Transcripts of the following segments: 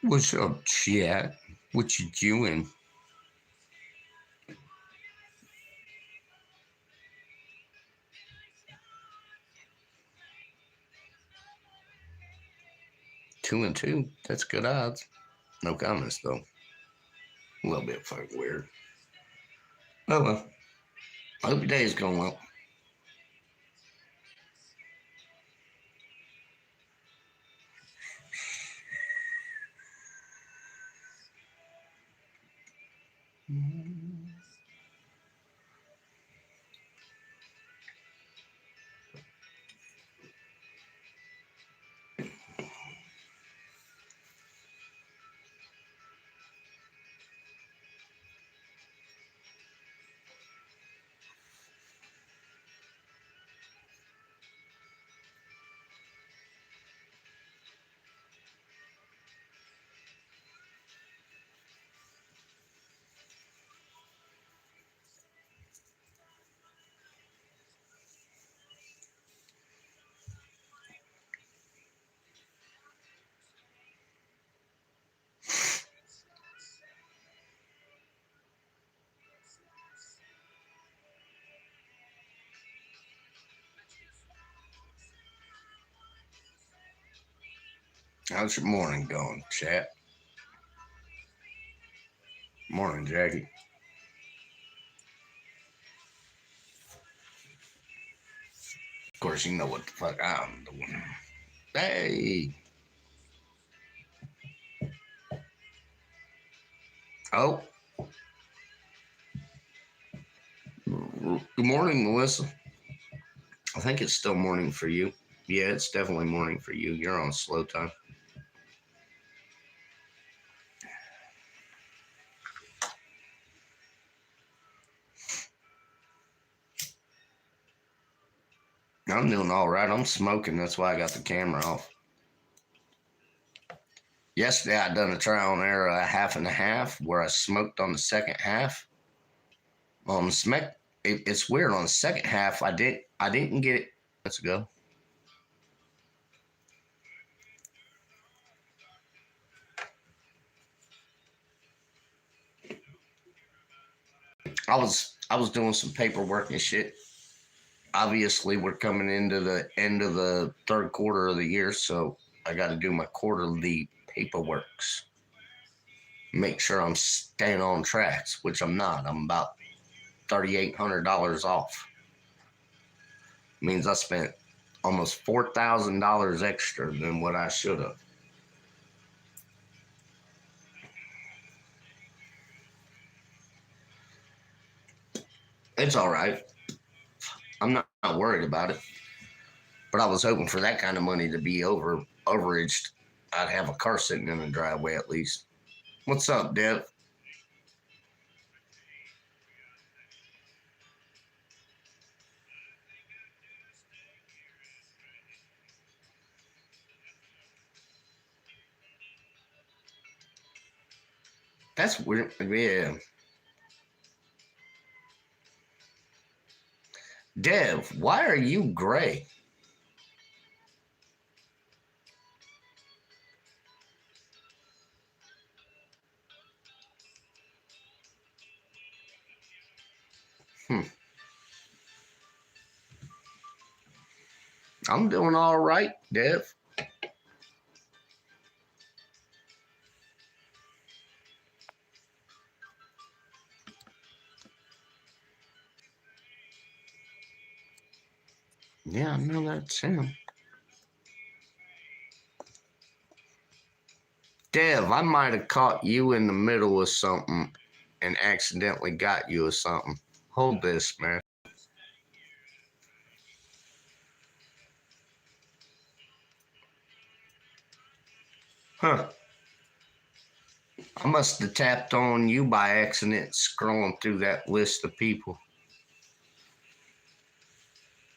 What's up, chat? What you doing? Two and two. That's good odds. No comments though. A little bit fucking weird. Oh well. I hope your day is going well. How's your morning going, chat? Morning, Jackie. Of course, you know what the fuck I'm doing. Hey. Oh. Good morning, Melissa. I think it's still morning for you. Yeah, it's definitely morning for you. You're on slow time. I'm doing all right. I'm smoking. That's why I got the camera off. Yesterday, I done a trial and error, a half and a half, where I smoked on the second half. It's weird. On the second half, I didn't get it. Let's go. I was doing some paperwork and shit. Obviously, we're coming into the end of the third quarter of the year, so I got to do my quarterly paperworks. Make sure I'm staying on tracks, which I'm not. I'm about $3,800 off. Means I spent almost $4,000 extra than what I should have. It's all right. I'm not worried about it. But I was hoping for that kind of money to be overaged. I'd have a car sitting in the driveway at least. What's up, Dev? That's weird. Yeah. Dev, why are you gray? I'm doing all right, Dev. Yeah, I know that's him. Dev, I might have caught you in the middle of something and accidentally got you or something. Hold this, man. Huh. I must have tapped on you by accident scrolling through that list of people.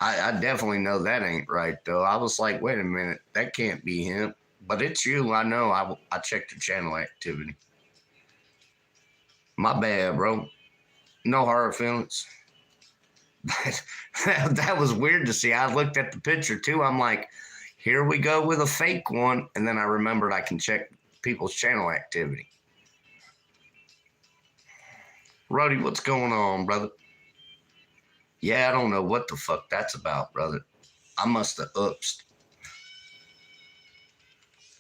I definitely know that ain't right, though. I was like, wait a minute, that can't be him. But it's you. I know. I checked your channel activity. My bad, bro. No hard feelings. But that was weird to see. I looked at the picture too. I'm like, here we go with a fake one. And then I remembered I can check people's channel activity. Roddy, what's going on, brother? Yeah, I don't know what the fuck that's about, brother. I must have oopsed.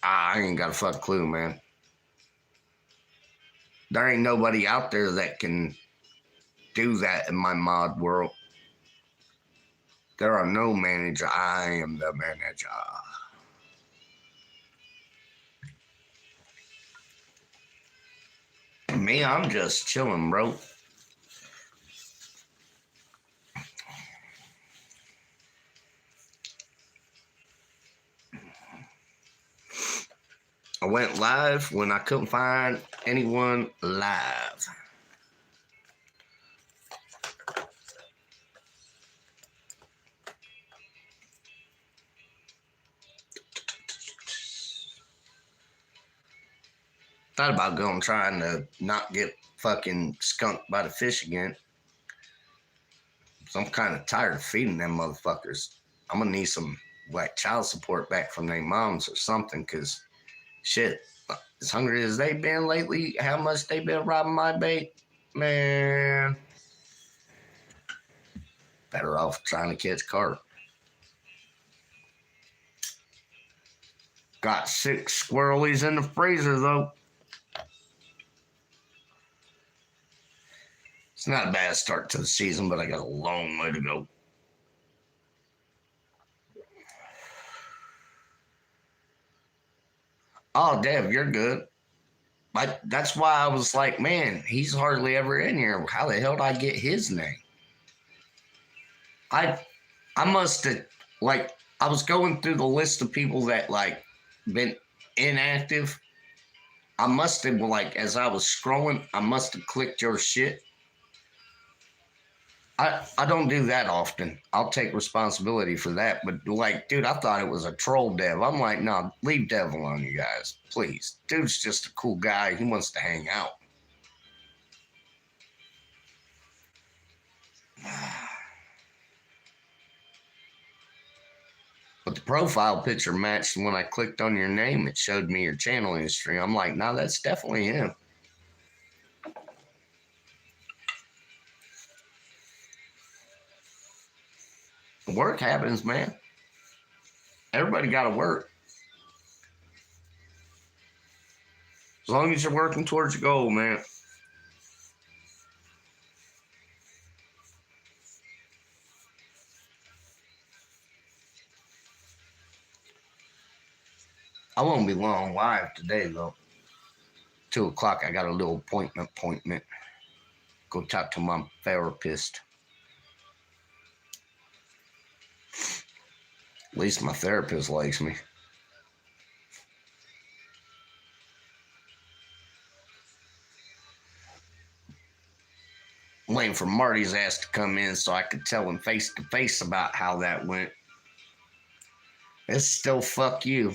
I ain't got a fuck clue, man. There ain't nobody out there that can do that in my mod world. There are no manager. I am the manager. Me, I'm just chilling, bro. I went live when I couldn't find anyone live. Thought about going trying to not get fucking skunked by the fish again. So I'm kind of tired of feeding them motherfuckers. I'm gonna need some like child support back from their moms or something, because shit, as hungry as they been lately, how much they been robbing my bait, man. Better off trying to catch carp. Got 6 squirrelies in the freezer though. It's not a bad start to the season, but I got a long way to go. Oh, Dev, you're good. That's why I was like, man, he's hardly ever in here. How the hell did I get his name? I must have, like, I was going through the list of people that, like, been inactive. I must have, like, as I was scrolling, I must have clicked your shit. I don't do that often. I'll take responsibility for that. But, like, dude, I thought it was a troll Dev. I'm like, no, leave Dev alone, you guys. Please. Dude's just a cool guy. He wants to hang out. But the profile picture matched when I clicked on your name. It showed me your channel history. I'm like, no, that's definitely him. Work happens, man. Everybody got to work. As long as you're working towards your goal, man. I won't be long live today, though. 2 o'clock, I got a little appointment. Go talk to my therapist. At least my therapist likes me. I'm waiting for Marty's ass to come in so I could tell him face to face about how that went. It's still fuck you.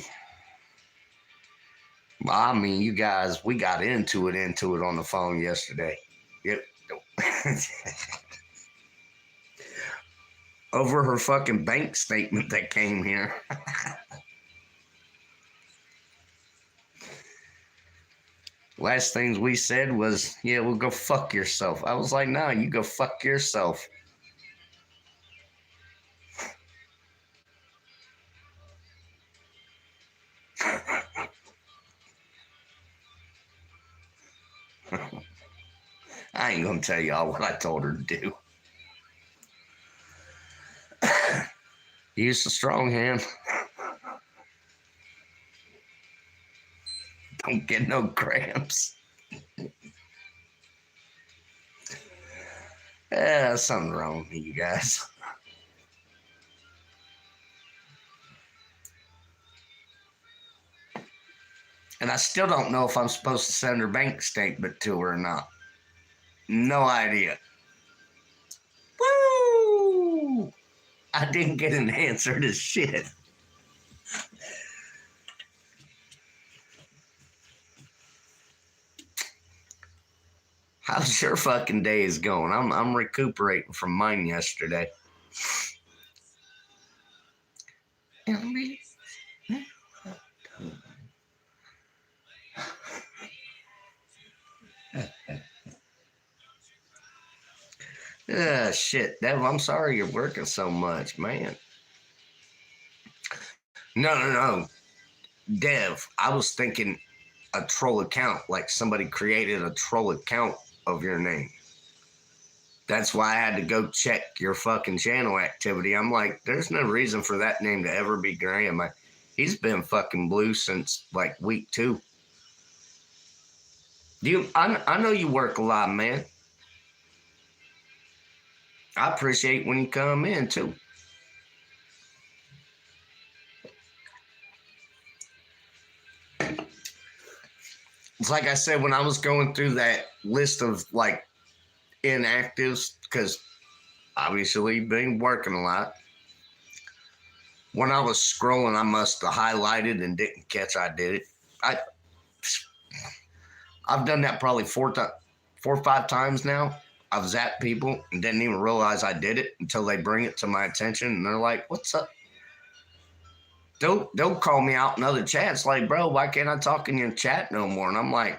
I mean, you guys, we got into it on the phone yesterday. Yep. Over her fucking bank statement that came here. Last things we said was, yeah, well, go fuck yourself. I was like, no, you go fuck yourself. I ain't gonna tell y'all what I told her to do. Use the strong hand. Don't get no cramps. Yeah, something wrong with you guys. And I still don't know if I'm supposed to send her bank statement to her or not. No idea. Woo! I didn't get an answer to shit. How's your fucking days going? I'm recuperating from mine yesterday. Shit, Dev, I'm sorry you're working so much, man. No. Dev, I was thinking a troll account, like somebody created a troll account of your name. That's why I had to go check your fucking channel activity. I'm like, there's no reason for that name to ever be Graham. He's been fucking blue since like week 2. I know you work a lot, man. I appreciate when you come in too. It's like I said, when I was going through that list of like inactives, because obviously been working a lot. When I was scrolling, I must have highlighted and didn't catch I did it. I've done that probably 4 or 5 times now. I've zapped people and didn't even realize I did it until they bring it to my attention and they're like, "What's up?" They'll call me out in other chats like, "Bro, why can't I talk in your chat no more?" And I'm like,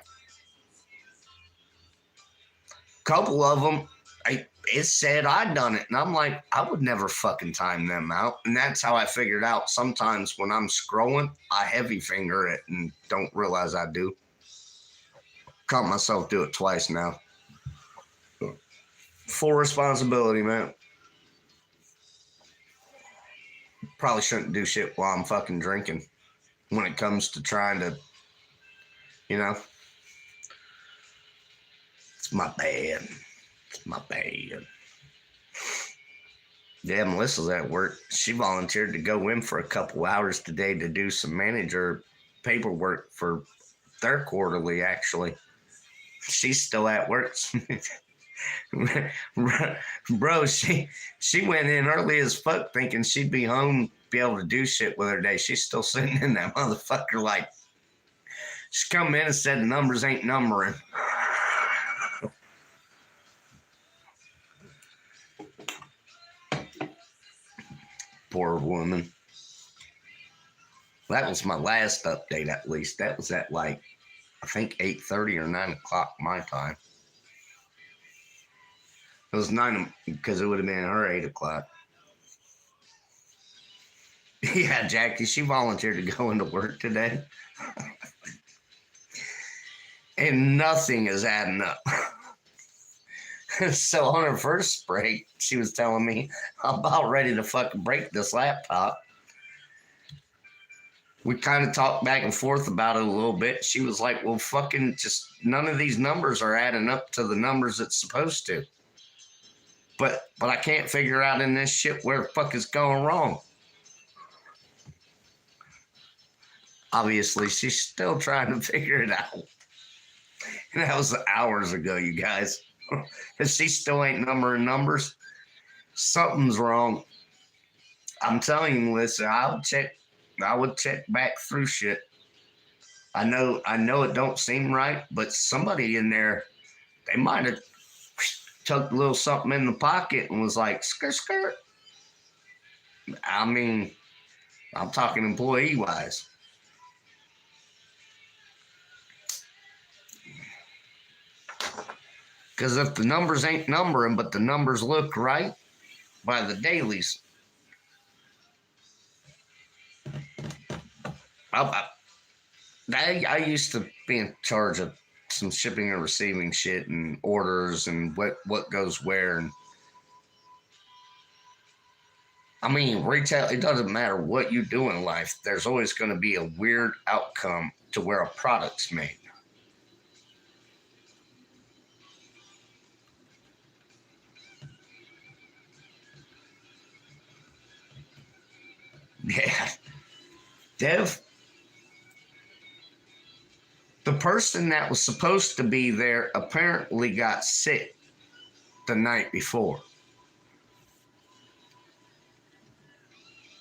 a couple of them, it said I done it. And I'm like, I would never fucking time them out. And that's how I figured out sometimes when I'm scrolling, I heavy finger it and don't realize I do. Caught myself do it twice now. Full responsibility, man. Probably shouldn't do shit while I'm fucking drinking when it comes to trying to, you know. It's my bad. It's my bad. Yeah, Melissa's at work. She volunteered to go in for a couple hours today to do some manager paperwork for their quarterly, actually. She's still at work. Bro, she went in early as fuck thinking she'd be home, be able to do shit with her day. She's still sitting in that motherfucker like, she come in and said the numbers ain't numbering. Poor woman. That was my last update, at least. That was at like, I think 8:30 or 9 o'clock my time. It was 9 because it would have been her 8 o'clock. Yeah, Jackie, she volunteered to go into work today. And nothing is adding up. So on her first break, she was telling me, I'm about ready to fucking break this laptop. We kind of talked back and forth about it a little bit. She was like, well, fucking just none of these numbers are adding up to the numbers it's supposed to. But I can't figure out in this shit where the fuck is going wrong. Obviously, she's still trying to figure it out. And that was hours ago, you guys. And she still ain't numbering numbers. Something's wrong. I'm telling you, Melissa, I would check back through shit. I know it don't seem right, but somebody in there, they might have tucked a little something in the pocket and was like, skirt, skirt. I mean, I'm talking employee-wise. Because if the numbers ain't numbering, but the numbers look right by the dailies, I used to be in charge of some shipping and receiving shit and orders and what goes where. And I mean, retail, it doesn't matter what you do in life. There's always going to be a weird outcome to where a product's made. Yeah. Dev, the person that was supposed to be there apparently got sick the night before.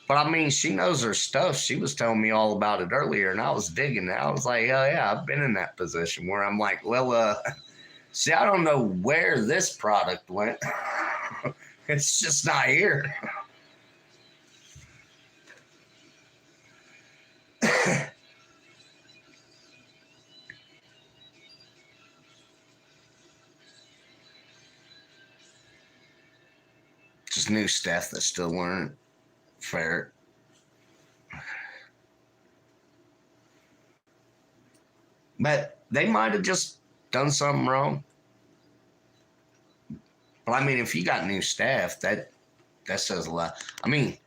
But I mean, she knows her stuff. She was telling me all about it earlier, and I was digging it. I was like, oh yeah, I've been in that position where I'm like, well, See, I don't know where this product went. It's just not here. Just new staff that still weren't fair. But they might have just done something wrong. But I mean, if you got new staff, that says a lot. I mean,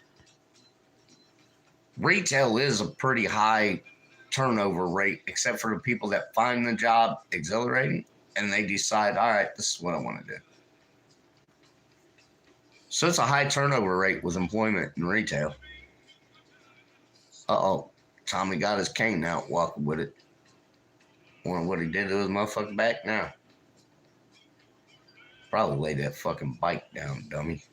retail is a pretty high turnover rate, except for the people that find the job exhilarating and they decide, all right, this is what I want to do. So it's a high turnover rate with employment in retail. Uh-oh. Tommy got his cane out, walking with it. Wonder what he did to his motherfucking back now. Probably lay that fucking bike down, dummy.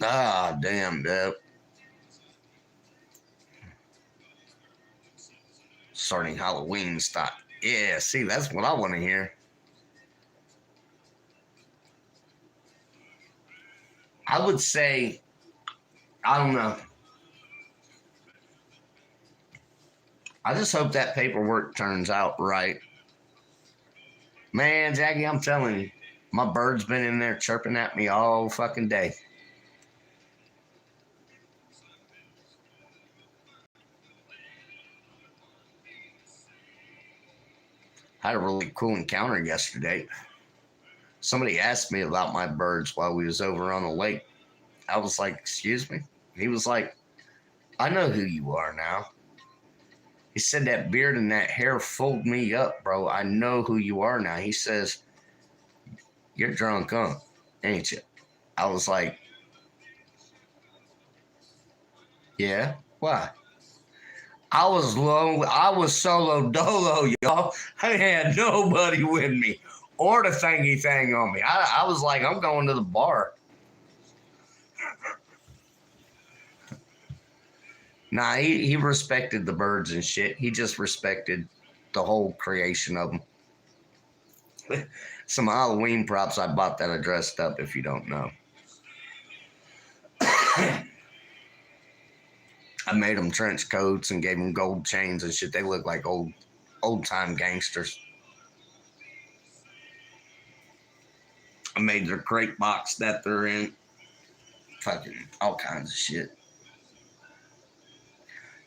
Ah, damn, Deb. Starting Halloween stock. Yeah, see, that's what I want to hear. I would say, I don't know. I just hope that paperwork turns out right. Man, Jackie, I'm telling you, my bird's been in there chirping at me all fucking day. I had a really cool encounter yesterday. Somebody asked me about my birds while we was over on the lake. I was like, excuse me? He was like, I know who you are now. He said that beard and that hair fooled me up, bro. I know who you are now. He says, you're drunk, huh? Ain't you? I was like, yeah, why? I was low. I was solo dolo, y'all. I had nobody with me or the thingy thing on me. I was like, I'm going to the bar. Nah, he respected the birds and shit. He just respected the whole creation of them. Some Halloween props I bought that I dressed up, if you don't know. I made them trench coats and gave them gold chains and shit. They look like old time gangsters. I made their crate box that they're in. Fucking all kinds of shit.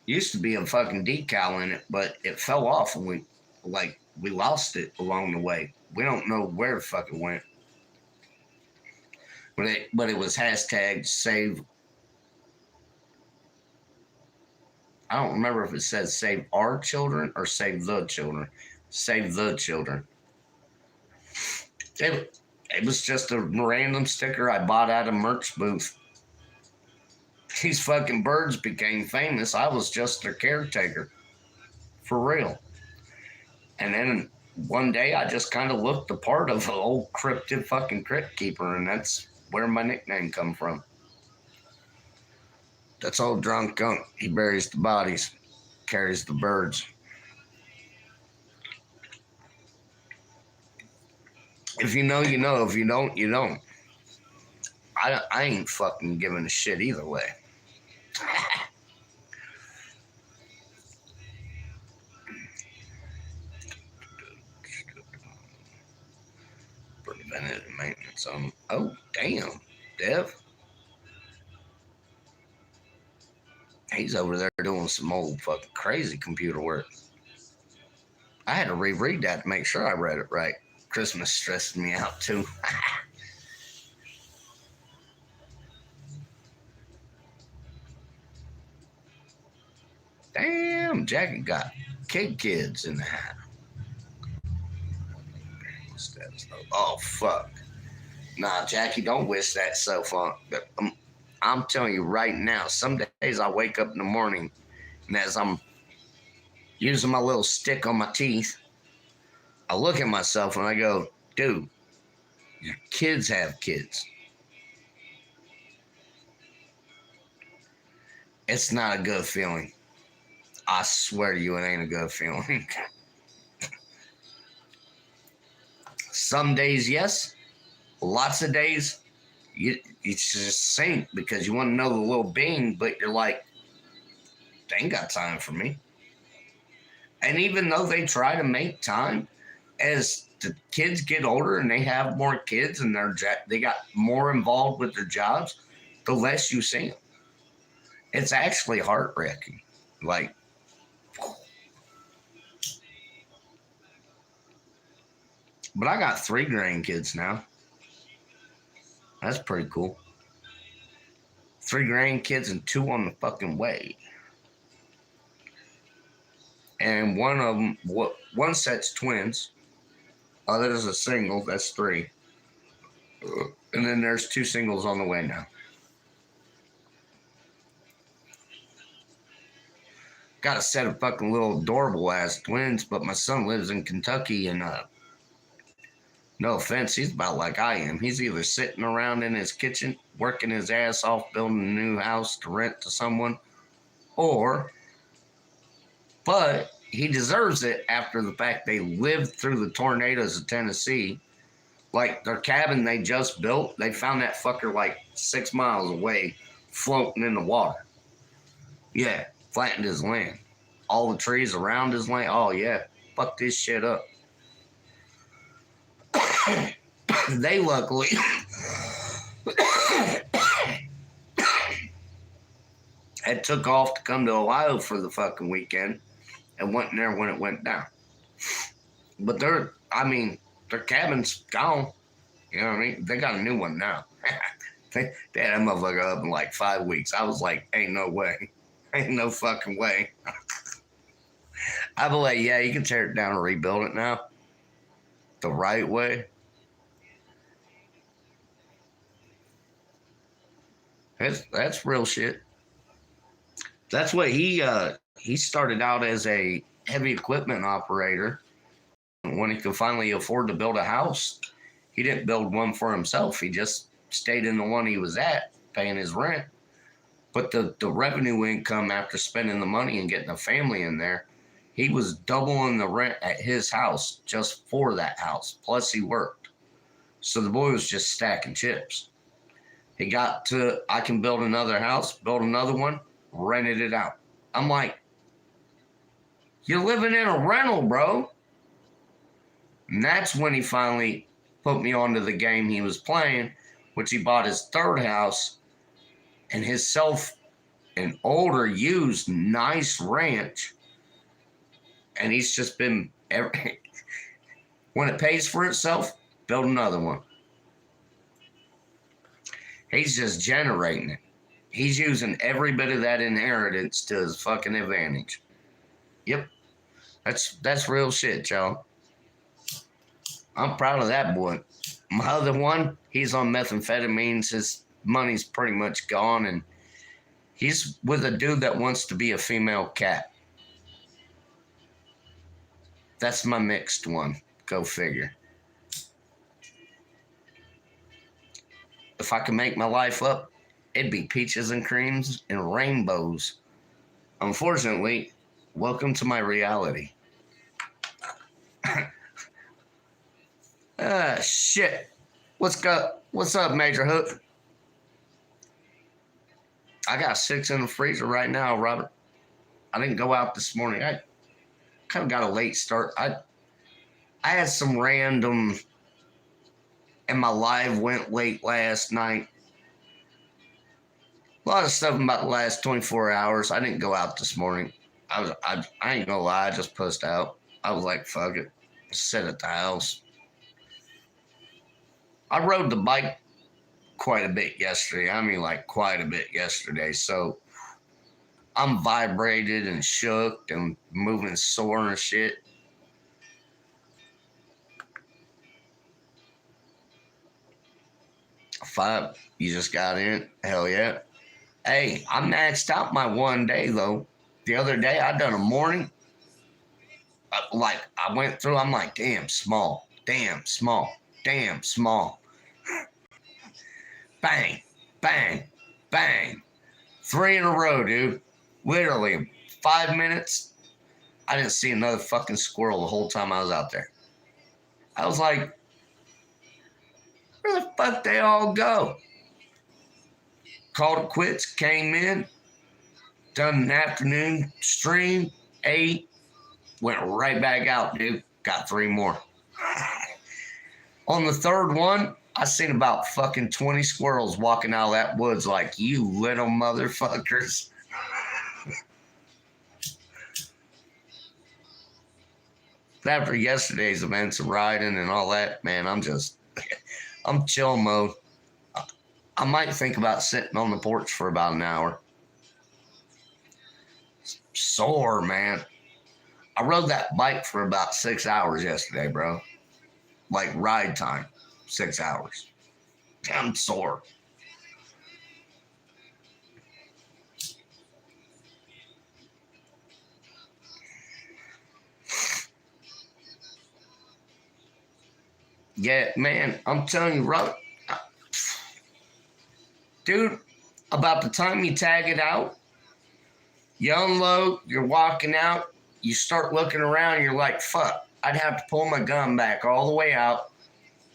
Used to be a fucking decal in it, but it fell off and we lost it along the way. We don't know where the fuck it went. But it was hashtag save. I don't remember if it says save our children or save the children. Save the children. It was just a random sticker I bought at a merch booth. These fucking birds became famous. I was just their caretaker. For real. And then one day I just kind of looked the part of an old cryptid fucking crypt keeper, and that's where my nickname come from. That's old drunk gunk. He buries the bodies, carries the birds. If you know, you know. If you don't, you don't. I ain't fucking giving a shit either way. Preventative maintenance on. Oh, damn, Dev. He's over there doing some old fucking crazy computer work. I had to reread that to make sure I read it right. Christmas stressed me out too. Damn, Jackie got kids in the hat. Oh, fuck. Nah, Jackie, don't wish that self on. I'm telling you right now, some days I wake up in the morning and as I'm using my little stick on my teeth, I look at myself and I go, dude, your kids have kids. It's not a good feeling. I swear to you, it ain't a good feeling. Some days, yes. Lots of days, you just sink because you want to know the little being, but you're like, they ain't got time for me. And even though they try to make time, as the kids get older and they have more kids and they got more involved with their jobs, the less you see them. It's actually heartbreaking. Like, but I got 3 grandkids now. That's pretty cool. 3 grandkids and 2 on the fucking way. And one of them, one set's twins. Other's a single. That's 3. And then there's 2 singles on the way now. Got a set of fucking little adorable ass twins, but my son lives in Kentucky and no offense, he's about like I am. He's either sitting around in his kitchen, working his ass off, building a new house to rent to someone, but he deserves it after the fact they lived through the tornadoes of Tennessee. Like their cabin they just built, they found that fucker like 6 miles away, floating in the water. Yeah, flattened his land. All the trees around his land, oh yeah, fuck this shit up. They luckily had took off to come to Ohio for the fucking weekend and went in there when it went down. But their cabin's gone. You know what I mean? They got a new one now. they had that motherfucker up in like 5 weeks. I was like, ain't no way. Ain't no fucking way. I'd be like, yeah, you can tear it down and rebuild it now. The right way. That's real shit. That's what he started out as a heavy equipment operator. When he could finally afford to build a house, he didn't build one for himself. He just stayed in the one he was at, paying his rent. But the revenue income after spending the money and getting a family in there, he was doubling the rent at his house just for that house. Plus he worked. So the boy was just stacking chips. He got to, I can build another house, build another one, rented it out. I'm like, you're living in a rental, bro. And that's when he finally put me onto the game he was playing, which he bought his 3rd house and himself an older, used, nice ranch. And he's just been, when it pays for itself, build another one. He's just generating it. He's using every bit of that inheritance to his fucking advantage. Yep. That's real shit, y'all. I'm proud of that boy. My other one, he's on methamphetamines. His money's pretty much gone, and he's with a dude that wants to be a female cat. That's my mixed one. Go figure. If I could make my life up, it'd be peaches and creams and rainbows. Unfortunately, welcome to my reality. Shit. What's up, Major Hook? I got 6 in the freezer right now, Robert. I didn't go out this morning. I kind of got a late start. I had some random, and my live went late last night. A lot of stuff about the last 24 hours. I didn't go out this morning. I ain't gonna lie, I just pushed out. I was like, fuck it. Sit at the house. I rode the bike quite a bit yesterday. I mean, like quite a bit yesterday. So I'm vibrated and shook and moving sore and shit. Five, you just got in? Hell yeah. Hey, I maxed out my one day though. The other day I done a morning. I went through, I'm like, damn small, damn small, damn small. Bang, bang, bang. 3 in a row, dude. Literally, in 5 minutes, I didn't see another fucking squirrel the whole time I was out there. I was like, where the fuck they all go? Called it quits, came in, done an afternoon stream, ate, went right back out, dude. Got 3 more. On the third one, I seen about fucking 20 squirrels walking out of that woods like, you little motherfuckers. After yesterday's events of riding and all that, man, I'm chill mode. I might think about sitting on the porch for about an hour. Sore, man. I rode that bike for about 6 hours yesterday, bro. Like ride time, 6 hours. I'm sore. Yeah, man, I'm telling you, right, dude, about the time you tag it out, you unload, you're walking out, you start looking around, you're like, fuck, I'd have to pull my gun back all the way out,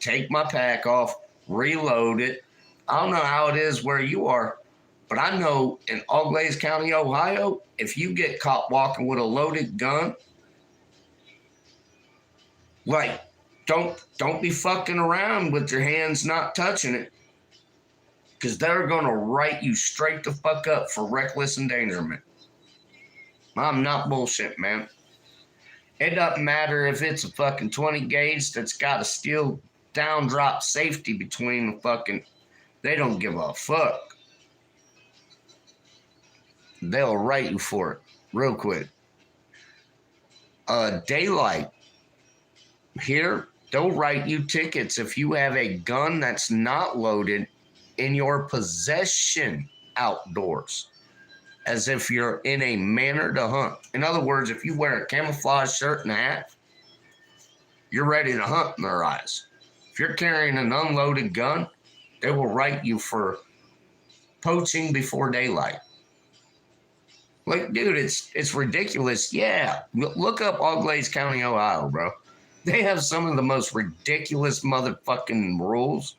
take my pack off, reload it. I don't know how it is where you are, but I know in Auglaize County, Ohio, if you get caught walking with a loaded gun, like, don't be fucking around with your hands not touching it, because they're going to write you straight the fuck up for reckless endangerment. I'm not bullshit, man. It doesn't matter if it's a fucking 20 gauge that's got a steel down drop safety between the fucking... They don't give a fuck. They'll write you for it real quick. Daylight. Here, they'll write you tickets if you have a gun that's not loaded in your possession outdoors, as if you're in a manner to hunt. In other words, if you wear a camouflage shirt and a hat, you're ready to hunt in their eyes. If you're carrying an unloaded gun, they will write you for poaching before daylight. Like, dude, it's ridiculous. Yeah, look up Auglaize County, Ohio, bro. They have some of the most ridiculous motherfucking rules.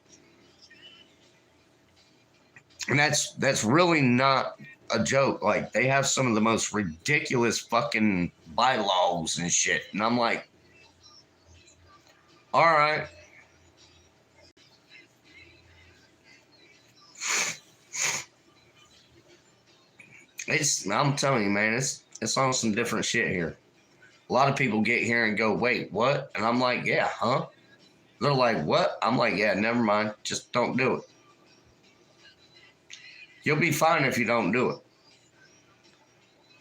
And that's really not a joke. Like, they have some of the most ridiculous fucking bylaws and shit. And I'm like, all right. I'm telling you, man, it's on some different shit here. A lot of people get here and go, wait, what? And I'm like, yeah, huh? They're like, what? I'm like, yeah, never mind. Just don't do it. You'll be fine if you don't do it.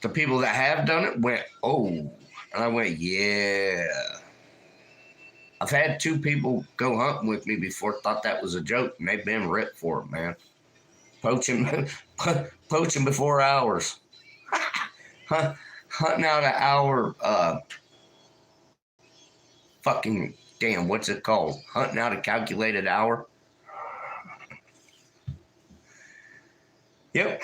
The people that have done it went, oh. And I went, yeah. I've had 2 people go hunting with me before, thought that was a joke, and they've been ripped for it, man. Poaching before hours. Hunting out an hour, fucking, damn, what's it called? Hunting out a calculated hour. Yep.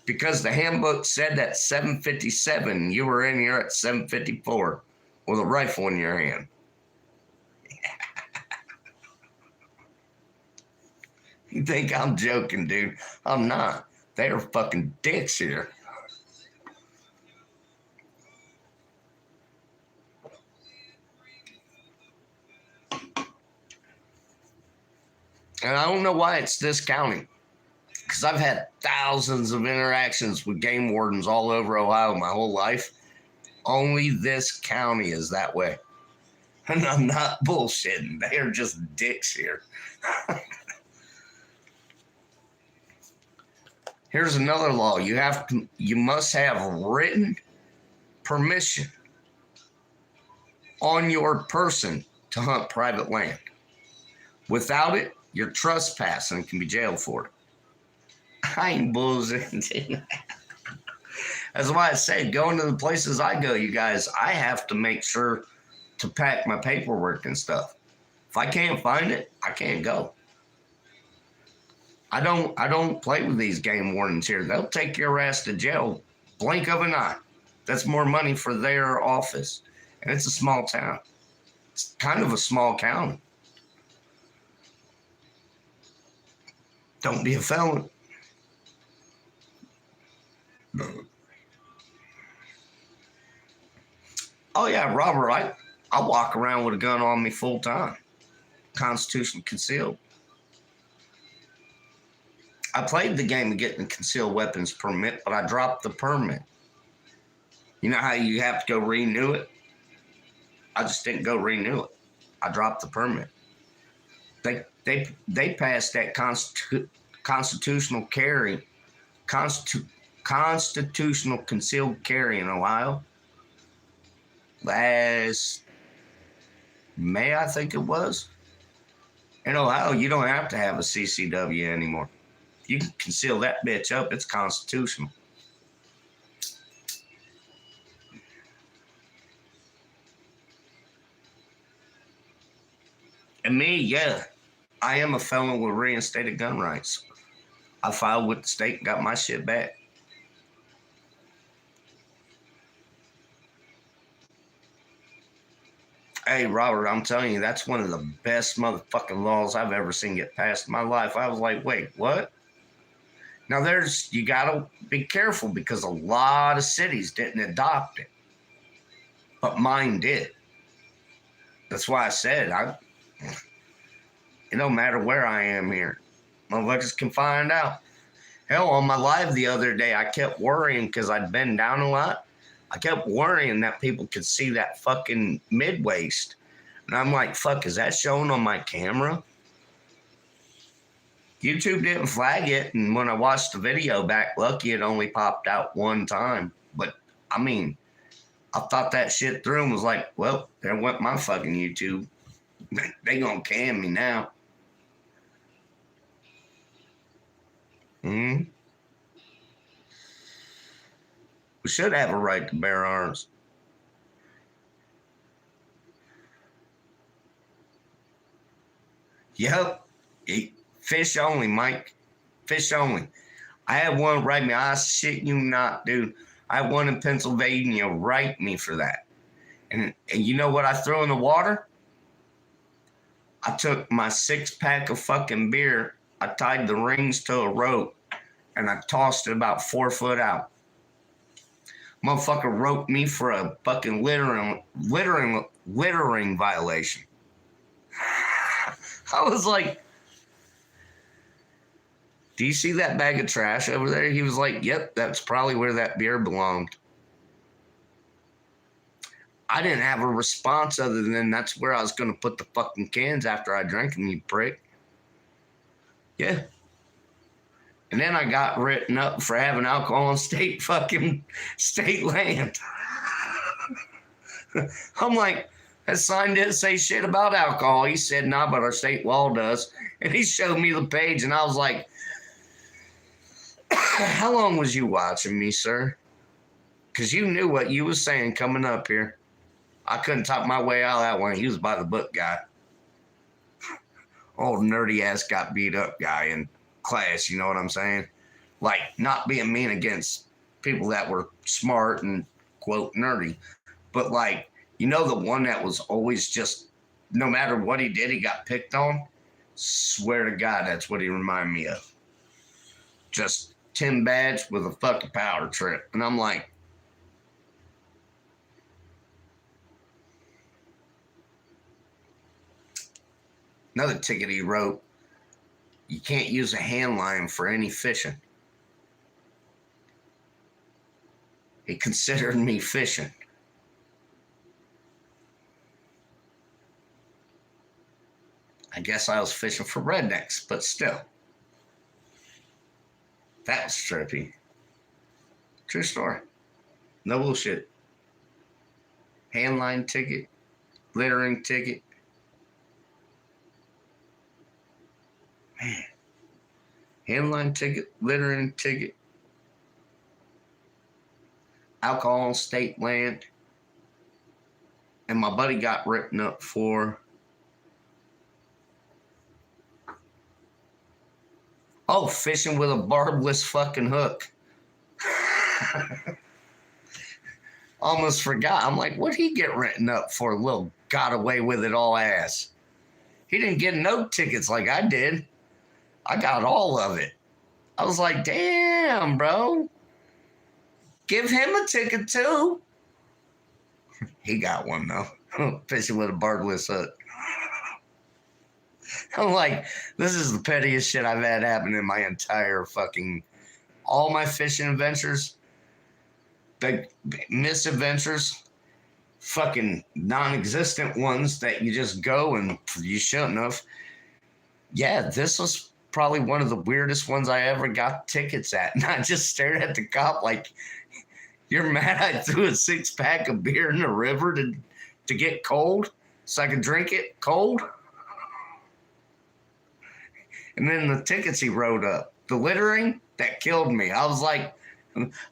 Because the handbook said that 7:57, you were in here at 7:54 with a rifle in your hand. You think I'm joking, dude? I'm not. They are fucking dicks here. And I don't know why it's this county. Because I've had thousands of interactions with game wardens all over Ohio my whole life. Only this county is that way. And I'm not bullshitting. They are just dicks here. Here's another law. You must have written permission on your person to hunt private land. Without it, you're trespassing and can be jailed for it. I ain't bullshitting. That's why I say, going to the places I go, you guys, I have to make sure to pack my paperwork and stuff. If I can't find it, I can't go. I don't play with these game wardens here. They'll take your ass to jail blink of an eye. That's more money for their office. And it's a small town. It's kind of a small county. Don't be a felon. Oh yeah, Robert, I walk around with a gun on me full time. Constitution concealed. I played the game of getting a concealed weapons permit, but I dropped the permit. You know how you have to go renew it? I just didn't go renew it. I dropped the permit. They passed that constitutional carry, constitutional concealed carry in Ohio last May, I think it was. In Ohio, you don't have to have a CCW anymore. You can conceal that bitch up. It's constitutional. And me, yeah, I am a felon with reinstated gun rights. I filed with the state and got my shit back. Hey, Robert, I'm telling you, that's one of the best motherfucking laws I've ever seen get passed in my life. I was like, wait, what? Now, you got to be careful because a lot of cities didn't adopt it, but mine did. That's why I said, it don't matter where I am here. Motherfuckers can find out. Hell, on my live the other day, I kept worrying because I'd been down a lot. I kept worrying that people could see that fucking mid-waist. And I'm like, fuck, is that showing on my camera? YouTube didn't flag it, and when I watched the video back, lucky it only popped out one time. But, I mean, I thought that shit through and was like, well, there went my fucking YouTube. They gonna cam me now. We should have a right to bear arms. Yep. Fish only, Mike. Fish only. I had one write me. I shit you not, dude. I had one in Pennsylvania write me for that. And you know what I threw in the water? I took my 6-pack of fucking beer. I tied the rings to a rope. And I tossed it about 4 foot out. Motherfucker wrote me for a fucking littering violation. I was like, do you see that bag of trash over there? He was like, yep, that's probably where that beer belonged. I didn't have a response other than that's where I was going to put the fucking cans after I drank them, you prick. Yeah. And then I got written up for having alcohol on state land. I'm like, that sign didn't say shit about alcohol. He said, nah, but our state law does. And he showed me the page, and I was like, how long was you watching me, sir? Because you knew what you was saying coming up here. I couldn't talk my way out of that one. He was by the book guy. Old nerdy ass got beat up guy in class, you know what I'm saying? Like, not being mean against people that were smart and, quote, nerdy. But, like, you know the one that was always just, no matter what he did, he got picked on? Swear to God, that's what he reminded me of. Just Tim Badge with a fucking power trip. And I'm like, another ticket he wrote, you can't use a hand line for any fishing. He considered me fishing. I guess I was fishing for rednecks, but still. That was trippy. True story. No bullshit. Handline ticket, littering ticket. Man. Handline ticket, littering ticket. Alcohol on state land. And my buddy got written up for... Oh, fishing with a barbless fucking hook. Almost forgot. I'm like, what'd he get written up for? Little got away with it all ass. He didn't get no tickets like I did. I got all of it. I was like, damn, bro. Give him a ticket too. He got one though. Fishing with a barbless hook. I'm like, this is the pettiest shit I've had happen in my entire fucking, all my fishing adventures, big misadventures, fucking non-existent ones that you just go and you shouldn't have. Yeah, this was probably one of the weirdest ones I ever got tickets at. And I just stared at the cop like, you're mad I threw a 6-pack of beer in the river to get cold so I could drink it cold? And then the tickets he wrote up, the littering, that killed me. I was like,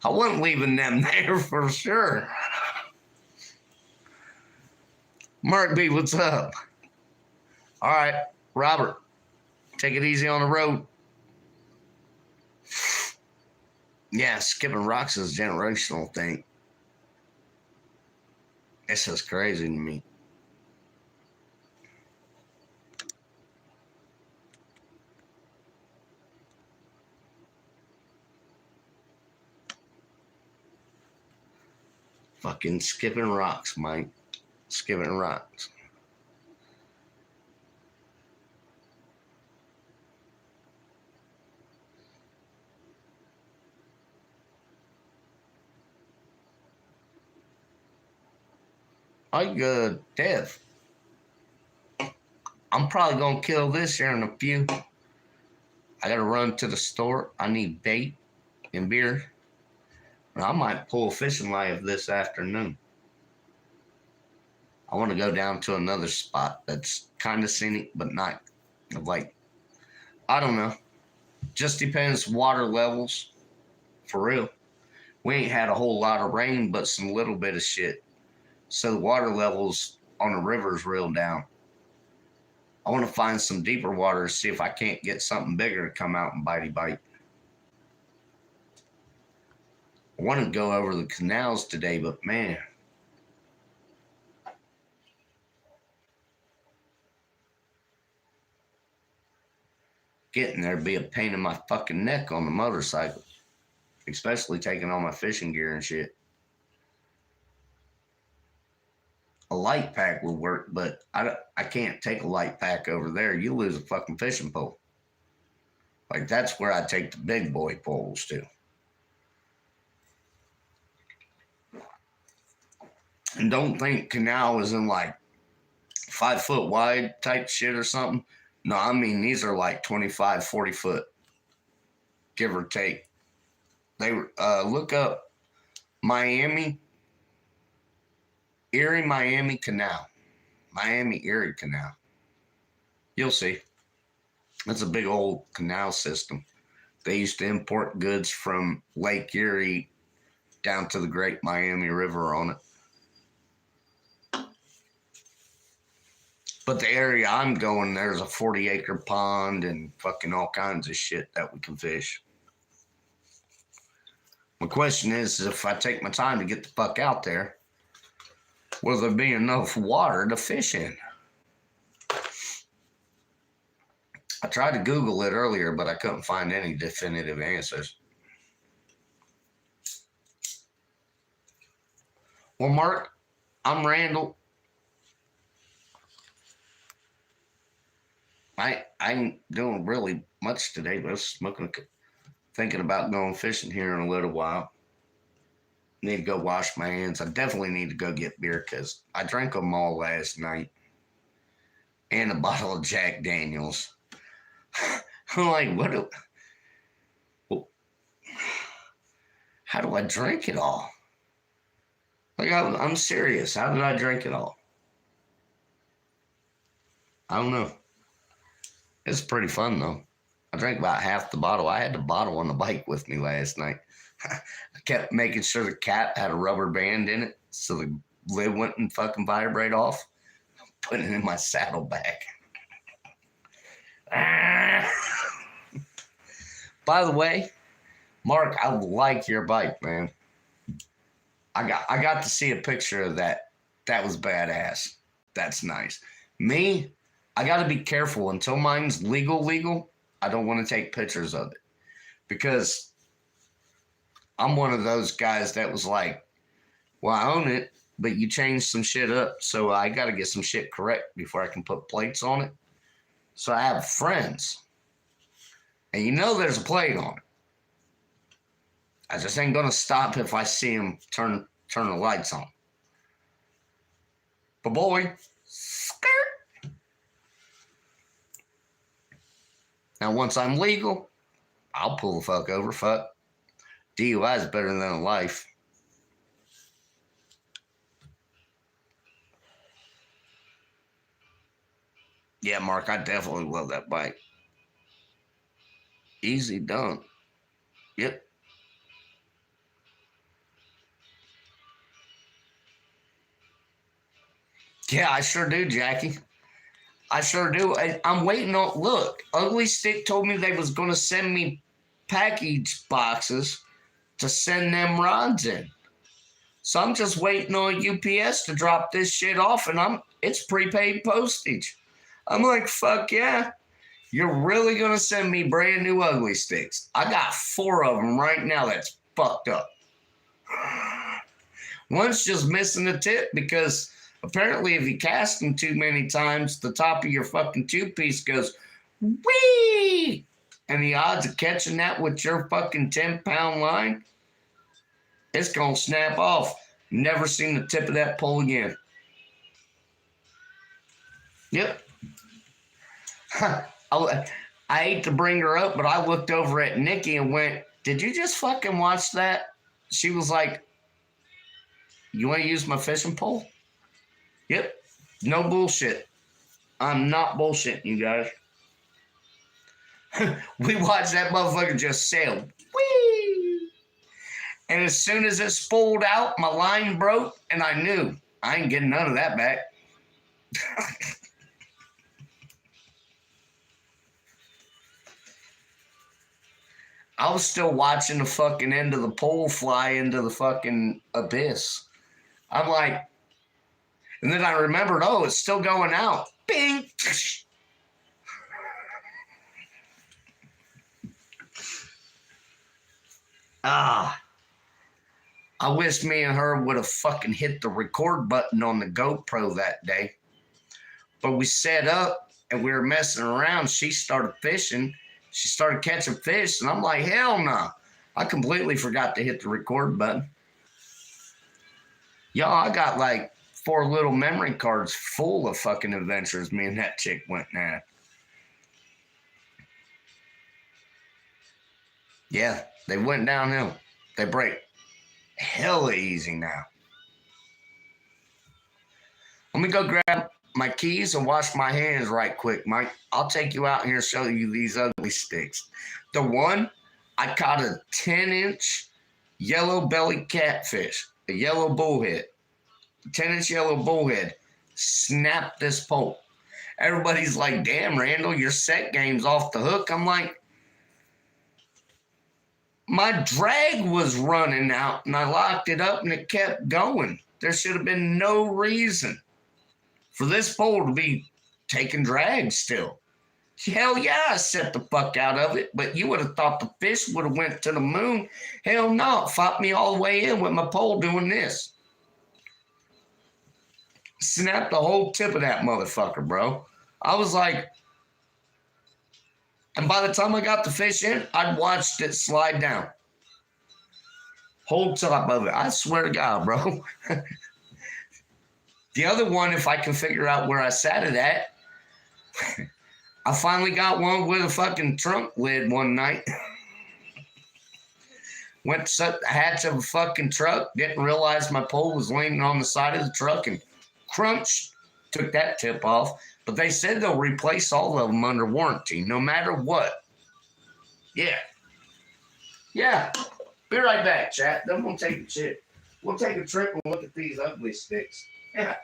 I wasn't leaving them there for sure. Mark B, what's up? All right, Robert, take it easy on the road. Yeah, skipping rocks is a generational thing. It's just crazy to me. Fucking skipping rocks, Mike. Skipping rocks. I good, Dev. I'm probably gonna kill this here in a few. I gotta run to the store. I need bait and beer. I might pull a fishing live this afternoon. I want to go down to another spot that's kind of scenic, but not like, I don't know. Just depends water levels, for real. We ain't had a whole lot of rain, but some little bit of shit. So the water levels on the river's real down. I want to find some deeper water, see if I can't get something bigger to come out and bite. I want to go over the canals today, but man. Getting there be a pain in my fucking neck on the motorcycle. Especially taking all my fishing gear and shit. A light pack will work, but I can't take a light pack over there. You lose a fucking fishing pole. Like, that's where I take the big boy poles to. And don't think canal is in like 5 foot wide type shit or something. No, I mean, these are like 25, 40 foot, give or take. They look up Miami Canal. Miami Erie Canal. You'll see. That's a big old canal system. They used to import goods from Lake Erie down to the Great Miami River on it. But the area I'm going, there's a 40-acre pond and fucking all kinds of shit that we can fish. My question is if I take my time to get the fuck out there, will there be enough water to fish in? I tried to Google it earlier, but I couldn't find any definitive answers. Well, Mark, I'm Randall. I ain't doing really much today, but I was thinking about going fishing here in a little while. Need to go wash my hands. I definitely need to go get beer because I drank them all last night. And a bottle of Jack Daniels. I'm like, how do I drink it all? Like, I'm serious. How did I drink it all? I don't know. It's pretty fun, though. I drank about half the bottle. I had the bottle on the bike with me last night. I kept making sure the cap had a rubber band in it so the lid wouldn't fucking vibrate off. Putting it in my saddlebag. By the way, Mark, I like your bike, man. I got to see a picture of that. That was badass. That's nice. Me, I got to be careful until mine's legal. I don't want to take pictures of it because I'm one of those guys that was like, well, I own it, but you changed some shit up, so I got to get some shit correct before I can put plates on it. So I have friends, and you know there's a plate on it. I just ain't gonna stop if I see him turn the lights on. But boy, skirt. Now once I'm legal, I'll pull the fuck over. Fuck. DUI is better than a life. Yeah, Mark, I definitely love that bike. Easy done. Yep. Yeah, I sure do, Jackie. I sure do. I'm waiting on. Look, Ugly Stick told me they was gonna send me package boxes to send them rods in. So I'm just waiting on UPS to drop this shit off, and it's prepaid postage. I'm like, fuck yeah. You're really gonna send me brand new Ugly Sticks? I got 4 of them right now that's fucked up. One's just missing the tip because apparently if you cast them too many times, the top of your fucking two-piece goes, whee! And the odds of catching that with your fucking 10-pound line, it's gonna snap off. Never seen the tip of that pole again. Yep. I hate to bring her up, but I looked over at Nikki and went, did you just fucking watch that? She was like, you want to use my fishing pole? Yep. No bullshit. I'm not bullshitting you guys. We watched that motherfucker just sail. Whee! And as soon as it spooled out, my line broke, and I knew I ain't getting none of that back. I was still watching the fucking end of the pole fly into the fucking abyss. I'm like, and then I remembered, oh, it's still going out. Bing! I wish me and her would have fucking hit the record button on the GoPro that day. But we set up and we were messing around. She started fishing. She started catching fish. And I'm like, hell no. I completely forgot to hit the record button. Y'all, I got like 4 little memory cards full of fucking adventures me and that chick went and had. Yeah, they went downhill. They break hella easy now. Let me go grab my keys and wash my hands right quick, Mike. I'll take you out here and show you these ugly sticks. The one, I caught a 10-inch yellow belly catfish, a yellow bullhead, 10-inch yellow bullhead. Snapped this pole. Everybody's like, damn, Randall, your set game's off the hook. I'm like, my drag was running out and I locked it up and it kept going. There should have been no reason for this pole to be taking drag still. Hell yeah, I set the fuck out of it, but you would have thought the fish would have went to the moon. Hell no, fought me all the way in with my pole doing this. Snapped the whole tip of that motherfucker, bro. I was like, and by the time I got the fish in, I'd watched it slide down. Whole top of it. I swear to God, bro. The other one, if I can figure out where I sat it at, I finally got one with a fucking trunk lid one night. Went to the hatch of a fucking truck, didn't realize my pole was leaning on the side of the truck, and crunch, took that tip off. But they said they'll replace all of them under warranty, no matter what. Yeah. Yeah. Be right back, chat. Then we'll take a shit. We'll take a trip and look at these ugly sticks. Yeah.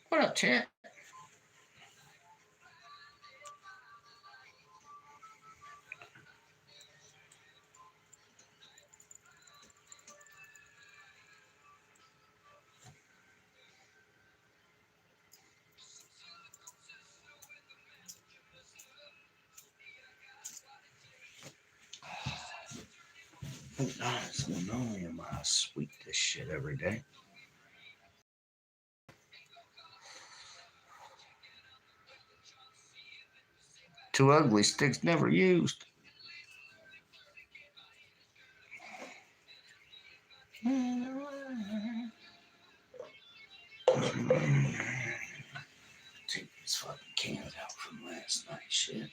What up, chat? Oh, God, it's not only am I sweep this shit every day. Too ugly, sticks never used. Take these fucking cans out from last night, shit.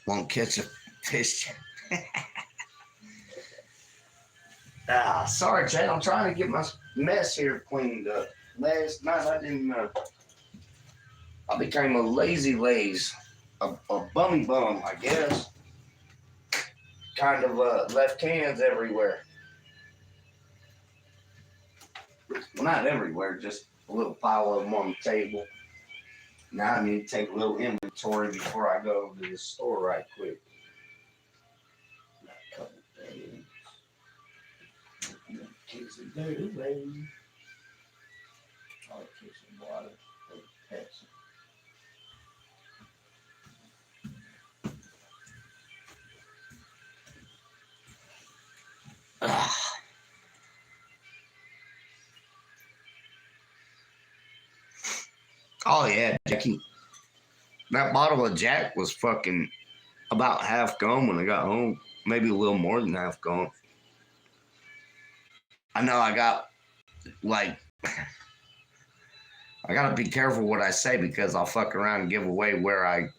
Won't catch a fish. Sorry, Chad. I'm trying to get my mess here cleaned up. Last night I didn't. I became a lazy laze, a bummy bum, I guess. Kind of left hands everywhere. Well, not everywhere, just a little pile of them on the table. Now I need to take a little inventory before I go to the store right quick. A couple things. Kids are dirty, baby. I'll take some water for the pets. Oh yeah, Jackie. That bottle of Jack was fucking about half gone when I got home. Maybe a little more than half gone. I know I got like I gotta be careful what I say because I'll fuck around and give away where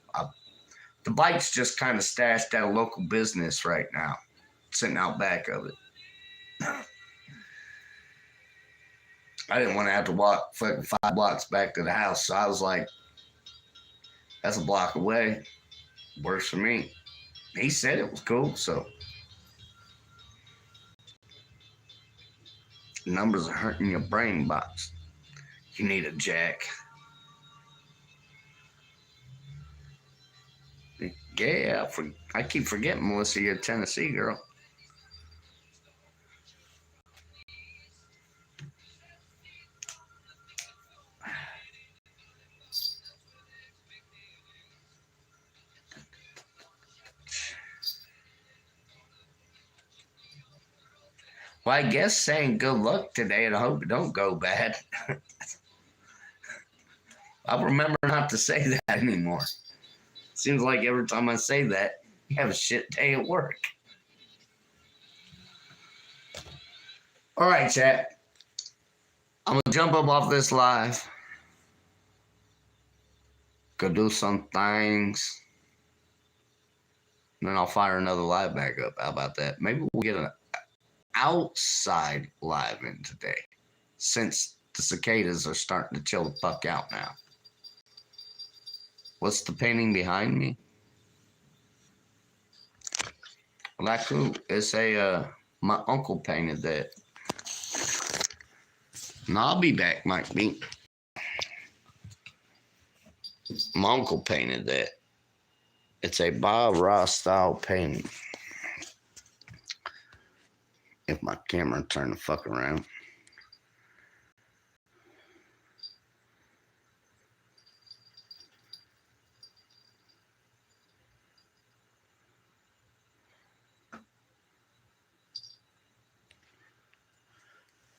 the bike's just kind of stashed at a local business right now, sitting out back of it. I didn't want to have to walk fucking 5 blocks back to the house, so I was like, that's a block away. Works for me. He said it was cool, so numbers are hurting your brain box. You need a jack. Yeah, I keep forgetting, Melissa, you're a Tennessee girl. Well, I guess saying good luck today and I hope it don't go bad. I'll remember not to say that anymore. Seems like every time I say that, you have a shit day at work. All right, chat. I'm going to jump up off this live. Go do some things. And then I'll fire another live back up. How about that? Maybe we'll get an outside live in today. Since the cicadas are starting to chill the fuck out now. What's the painting behind me? Well, that's cool. It's my uncle painted that. And I'll be back, Mike B. My uncle painted that. It's a Bob Ross style painting. if my camera turned the fuck around.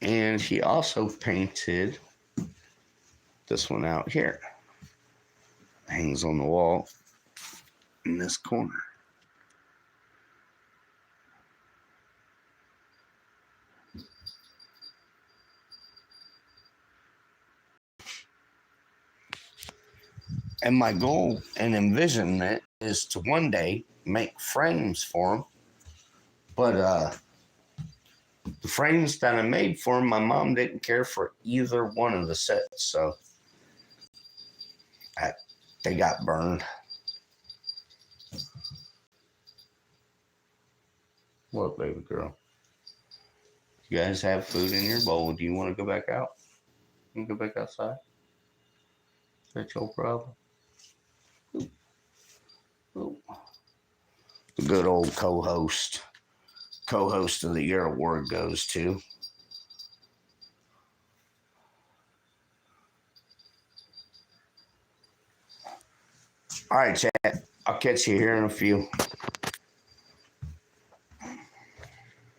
And he also painted this one out here. Hangs on the wall in this corner. And my goal and envisionment is to one day make frames for him. But the frames that I made for him, my mom didn't care for either one of the sets. So they got burned. What, baby girl? You guys have food in your bowl. Do you want to go back out? You go back outside? That's your problem. Ooh. Ooh. The good old co-host of the year award goes to. All right, chat. I'll catch you here in a few.